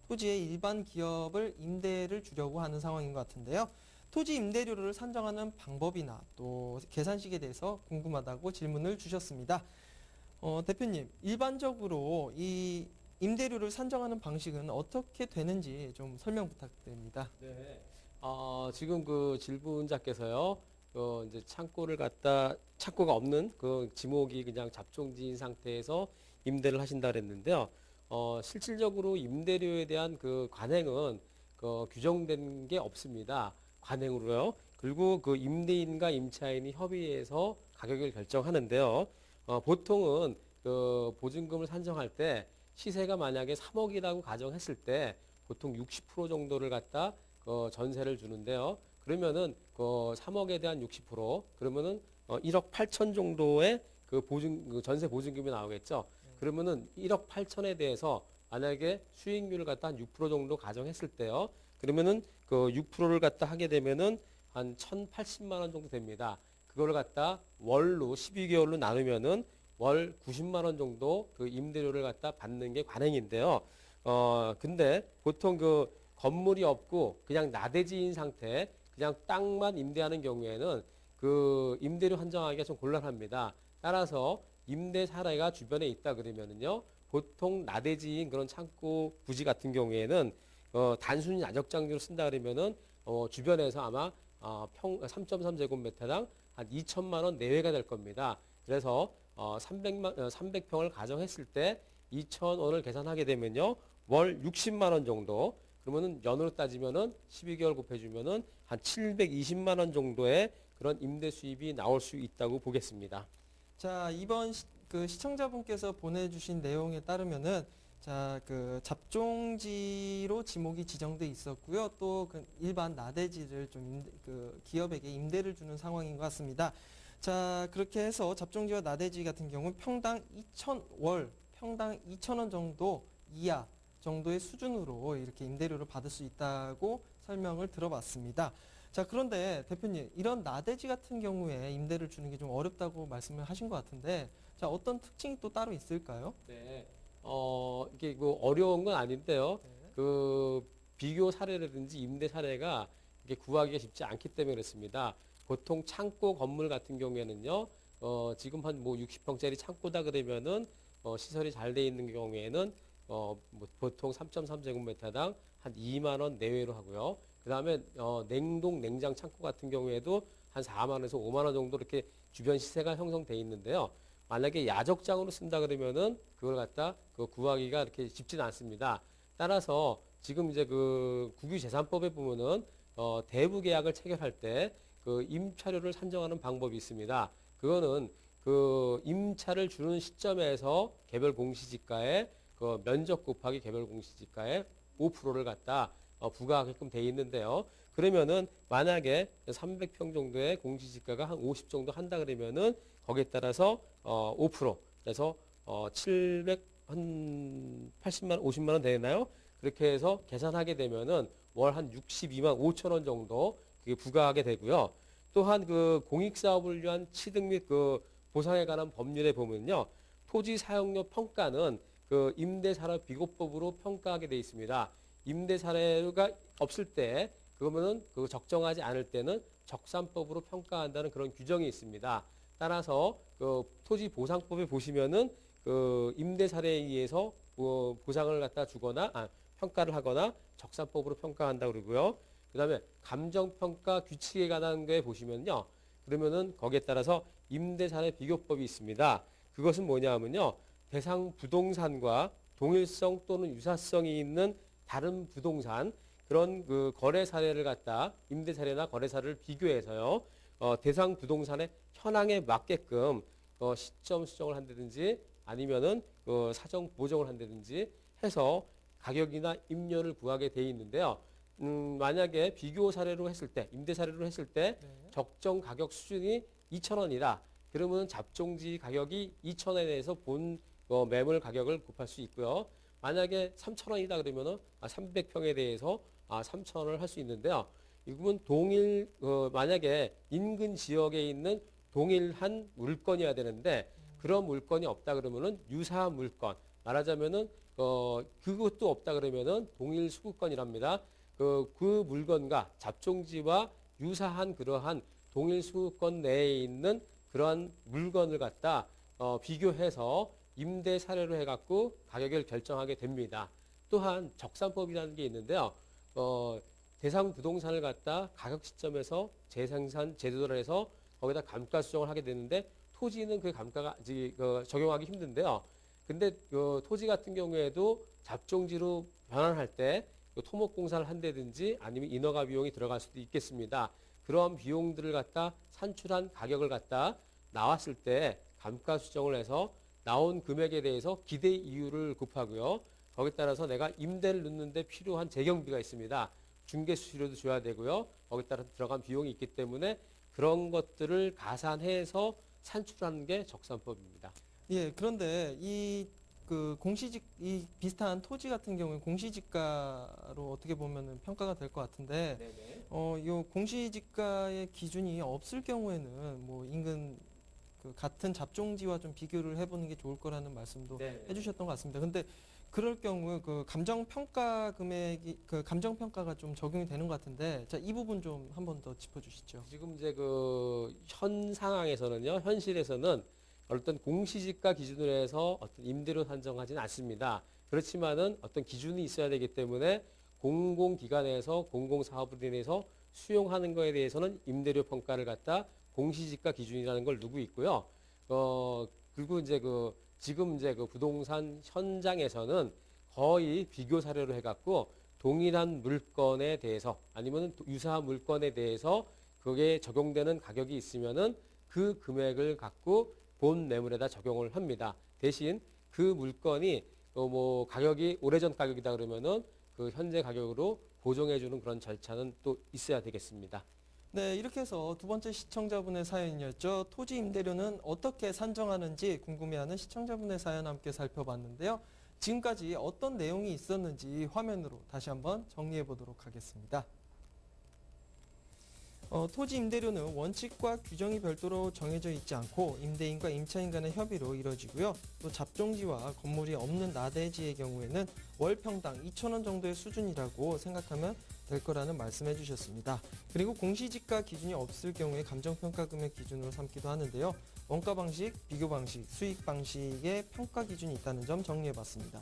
토지의 일반 기업을 임대를 주려고 하는 상황인 것 같은데요. 토지 임대료를 산정하는 방법이나 또 계산식에 대해서 궁금하다고 질문을 주셨습니다. 대표님, 일반적으로 이 임대료를 산정하는 방식은 어떻게 되는지 좀 설명 부탁드립니다. 네. 지금 그 질문자께서요, 이제 창고가 없는 그 지목이 그냥 잡종지인 상태에서 임대를 하신다 그랬는데요. 실질적으로 임대료에 대한 그 관행은 규정된 게 없습니다. 관행으로요. 그리고 그 임대인과 임차인이 협의해서 가격을 결정하는데요. 보통은 그 보증금을 산정할 때 시세가 만약에 3억이라고 가정했을 때 보통 60% 정도를 갖다 전세를 주는데요. 그러면은 그 3억에 대한 60% 그러면은 1억 8천 정도의 그 전세 보증금이 나오겠죠. 그러면은 1억 8천에 대해서 만약에 수익률을 갖다 한 6% 정도 가정했을 때요. 그러면은 그 6%를 갖다 하게 되면은 한 1,080만 원 정도 됩니다. 그걸 갖다 월로 12개월로 나누면은 월 90만 원 정도 그 임대료를 갖다 받는 게 관행인데요. 근데 보통 그 건물이 없고 그냥 나대지인 상태, 그냥 땅만 임대하는 경우에는 그 임대료 한정하기가 좀 곤란합니다. 따라서 임대 사례가 주변에 있다 그러면은요, 보통 나대지인 그런 창고 부지 같은 경우에는 단순히 야적장비로 쓴다 그러면은 주변에서 아마 3.3제곱미터당 한 2천만 원 내외가 될 겁니다. 그래서 300평을 가정했을 때 2,000원을 계산하게 되면요. 월 60만 원 정도. 그러면은 연으로 따지면은 12개월 곱해주면은 한 720만 원 정도의 그런 임대 수입이 나올 수 있다고 보겠습니다. 자, 이번 그 시청자분께서 보내주신 내용에 따르면은 그 잡종지로 지목이 지정돼 있었고요. 또 그 일반 나대지를 좀 그 기업에게 임대를 주는 상황인 것 같습니다. 자, 그렇게 해서 잡종지와 나대지 같은 경우는 평당 2,000원 정도 이하 정도의 수준으로 이렇게 임대료를 받을 수 있다고 설명을 들어봤습니다. 자, 그런데 대표님, 이런 나대지 같은 경우에 임대를 주는 게 좀 어렵다고 말씀을 하신 것 같은데, 자, 어떤 특징이 또 따로 있을까요? 네. 이게 뭐 어려운 건 아닌데요. 네. 그 비교 사례라든지 임대 사례가 이게 구하기가 쉽지 않기 때문에 그렇습니다. 보통 창고 건물 같은 경우에는요, 지금 한 뭐 60평짜리 창고다 그러면은, 시설이 잘 돼 있는 경우에는, 뭐 보통 3.3제곱미터당 한 2만 원 내외로 하고요. 그 다음에, 냉동, 냉장 창고 같은 경우에도 한 4만 원에서 5만 원 정도 이렇게 주변 시세가 형성돼 있는데요. 만약에 야적장으로 쓴다 그러면은 그걸 갖다 그 구하기가 이렇게 쉽지는 않습니다. 따라서 지금 이제 그 국유재산법에 보면은 대부 계약을 체결할 때 그 임차료를 산정하는 방법이 있습니다. 그거는 그 임차를 주는 시점에서 개별 공시지가의 그 면적 곱하기 개별 공시지가의 5%를 갖다 부과하게끔 돼 있는데요. 그러면은 만약에 300평 정도의 공시지가가 한 50 정도 한다 그러면은 거기에 따라서 5% 그래서 700 한 80만 원, 50만 원 되나요? 그렇게 해서 계산하게 되면은 월 한 62만 5천 원 정도 그게 부과하게 되고요. 또한 그 공익사업을 위한 취득 및 그 보상에 관한 법률에 보면요. 토지 사용료 평가는 그 임대사업비고법으로 평가하게 돼 있습니다. 임대사례가 없을 때 그러면은 그 적정하지 않을 때는 적산법으로 평가한다는 그런 규정이 있습니다. 따라서 그 토지보상법에 보시면은 그 임대사례에 의해서 보상을 갖다 주거나 평가를 하거나 적산법으로 평가한다 그러고요. 그다음에 감정평가 규칙에 관한 거에 보시면요. 그러면은 거기에 따라서 임대사례 비교법이 있습니다. 그것은 뭐냐면요. 대상 부동산과 동일성 또는 유사성이 있는 다른 부동산 그런 그 거래 사례를 갖다 임대 사례나 거래 사례를 비교해서요. 대상 부동산의 현황에 맞게끔 시점 수정을 한다든지 아니면은 사정 보정을 한다든지 해서 가격이나 임료를 구하게 돼 있는데요. 만약에 비교 사례로 했을 때, 임대 사례로 했을 때 네. 적정 가격 수준이 2,000원이다. 그러면 잡종지 가격이 2,000원에 대해서 본 매물 가격을 곱할 수 있고요. 만약에 3,000원이다 그러면은 300평에 대해서 3,000원을 할 수 있는데요. 이건 만약에 인근 지역에 있는 동일한 물건이어야 되는데 그런 물건이 없다 그러면은 유사 물건 말하자면은 그것도 없다 그러면은 동일 수급권이랍니다. 그 물건과 잡종지와 유사한 그러한 동일 수급권 내에 있는 그러한 물건을 갖다 비교해서 임대 사례로 해갖고 가격을 결정하게 됩니다. 또한 적산법이라는 게 있는데요. 대상 부동산을 갖다 가격 시점에서 재생산 제도를 해서 거기다 감가 수정을 하게 되는데 토지는 그 감가가 적용하기 힘든데요. 근데 토지 같은 경우에도 잡종지로 변환할 때 토목공사를 한다든지 아니면 인허가 비용이 들어갈 수도 있겠습니다. 그런 비용들을 갖다 산출한 가격을 갖다 나왔을 때 감가 수정을 해서 나온 금액에 대해서 기대 이율을 곱하고요. 거기에 따라서 내가 임대를 넣는데 필요한 재경비가 있습니다. 중개 수수료도 줘야 되고요. 거기에 따라 들어간 비용이 있기 때문에 그런 것들을 가산해서 산출하는 게 적산법입니다. 예, 그런데 이 비슷한 토지 같은 경우에 공시지가로 어떻게 보면은 평가가 될 것 같은데, 요 공시지가의 기준이 없을 경우에는 뭐 인근 그 같은 잡종지와 좀 비교를 해보는 게 좋을 거라는 말씀도 해주셨던 것 같습니다. 근데 그럴 경우 그 감정평가 금액이 그 감정평가가 좀 적용이 되는 것 같은데, 자, 이 부분 좀 한 번 더 짚어주시죠. 지금 이제 현 상황에서는요, 현실에서는 어떤 공시지가 기준으로 해서 어떤 임대료 산정하지는 않습니다. 그렇지만은 어떤 기준이 있어야 되기 때문에 공공기관에서 공공사업으로 인해서 수용하는 거에 대해서는 임대료 평가를 갖다 공시지가 기준이라는 걸 두고 있고요. 그리고 이제 지금 이제 부동산 현장에서는 거의 비교 사례로 해갖고 동일한 물건에 대해서 아니면 유사한 물건에 대해서 그게 적용되는 가격이 있으면은 그 금액을 갖고 본 매물에다 적용을 합니다. 대신 그 물건이 뭐 가격이 오래전 가격이다 그러면은 그 현재 가격으로 고정해주는 그런 절차는 또 있어야 되겠습니다. 네, 이렇게 해서 두 번째 시청자분의 사연이었죠. 토지 임대료는 어떻게 산정하는지 궁금해하는 시청자분의 사연 함께 살펴봤는데요. 지금까지 어떤 내용이 있었는지 화면으로 다시 한번 정리해 보도록 하겠습니다. 토지 임대료는 원칙과 규정이 별도로 정해져 있지 않고 임대인과 임차인 간의 협의로 이뤄지고요. 또 잡종지와 건물이 없는 나대지의 경우에는 월 평당 2,000원 정도의 수준이라고 생각하면 될 거라는 말씀해 주셨습니다. 그리고 공시지가 기준이 없을 경우에 감정평가 금액 기준으로 삼기도 하는데요. 원가 방식, 비교 방식, 수익 방식의 평가 기준이 있다는 점 정리해 봤습니다.